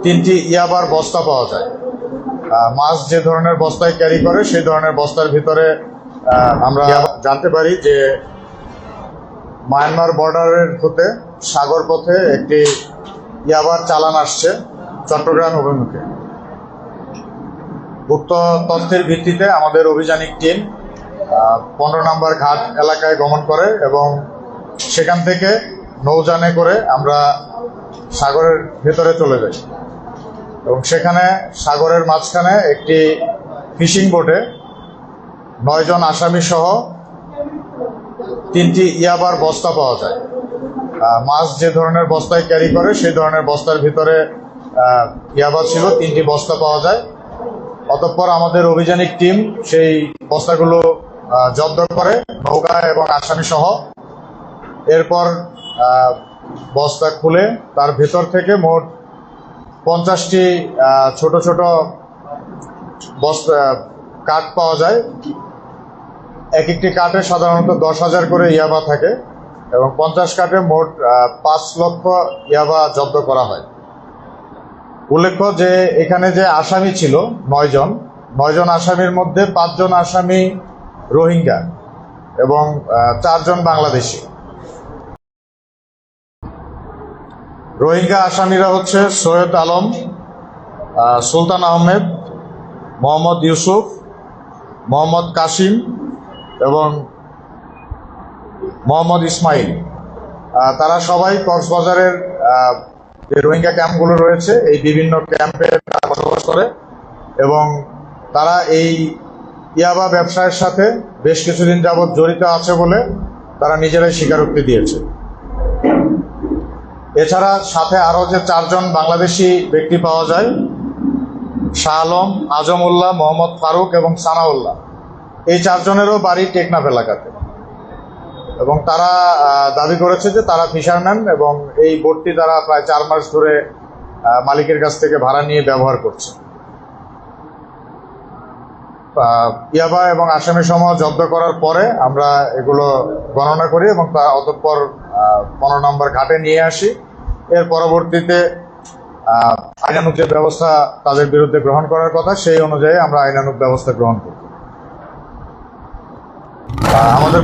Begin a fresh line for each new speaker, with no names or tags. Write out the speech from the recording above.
তিনটি ইয়াবার বস্তা পাওয়া যায়। মাছ যে ধরনের বস্তায় ক্যারি করে সেই ধরনের বস্তার ভিতরে আমরা জানতে পারি যে মায়ানমার বর্ডারের হতে সাগর পথে একটি ইয়াবার চালান আসছে চট্টগ্রাম অভিমুখে। উক্ত তথ্যের ভিত্তিতে আমাদের অভিযানিক টিম 15 নম্বর ঘাট এলাকায় গমন করে এবং সেখান থেকে নৌযানে করে আমরা সাগরের ভেতরে চলে যাই এবং সেখানে সাগরের মাঝখানে একটি ফিশিং বোটে 9 জন আসামি সহ 3টি ইয়াবার বস্তা পাওয়া যায়। মাছ যে ধরনের বস্তায় ক্যারি করে সেই ধরনের বস্তার ভিতরে ইয়াবা ছিল, 3টি বস্তা পাওয়া যায়। অতঃপর আমাদের অভিযানিক টিম সেই বস্তাগুলো জব্দ করে নৌকা এবং আসামি সহ। এরপর বস্তা খুলে তার ভেতর থেকে মোট 50টি ছোট ছোট বস্তা কাঠ পাওয়া যায়। এক একটি কাঠে সাধারণত 10,000 করে ইয়াবা থাকে এবং 50 কাঠে মোট 5 লক্ষ ইয়াবা জব্দ করা হয়। উল্লেখ্য যে এখানে যে আসামি ছিল 9 জন আসামির মধ্যে 5 জন আসামি রোহিঙ্গা এবং 4 জন বাংলাদেশি। রোহিঙ্গা আসামিরা হচ্ছে সৈয়দ আলম, সুলতান আহমেদ, মোহাম্মদ ইউসুফ, মোহাম্মদ কাসিম এবং মোহাম্মদ ইসমাইল। তারা সবাই কক্সবাজারের যে রোহিঙ্গা ক্যাম্পগুলো রয়েছে এই বিভিন্ন ক্যাম্পে বসবাস করে এবং তারা এই ইয়াবা ব্যবসায়ের সাথে বেশ কিছুদিন যাবৎ জড়িত আছে বলে তারা নিজেরাই স্বীকারোক্তি দিয়েছে। এছাড়া সাথে আরও যে 4 জন বাংলাদেশি ব্যক্তি পাওয়া যায়, শাহ আলম, আজমউল্লাহ, মোহাম্মদ ফারুক এবং সানাউল্লাহ, এই 4 জনেরও বাড়ি টেকনাফ এলাকাতে এবং তারা দাবি করেছে যে তারা ফিশারম্যান এবং এই বোটটি তারা প্রায় 4 মাস ধরে মালিকের কাছ থেকে ভাড়া নিয়ে ব্যবহার করছে। ইয়াবা এবং আসামি সমূহ জব্দ করার পরে আমরা এগুলো গণনা করি এবং তা অতঃপর 15 নম্বর ঘাটে নিয়ে আসি। এর পরবর্তীতে আইনানুগ যে ব্যবস্থা তাদের বিরুদ্ধে গ্রহণ করার কথা সেই অনুযায়ী আমরা আইনানুগ ব্যবস্থা গ্রহণ করি। আমাদের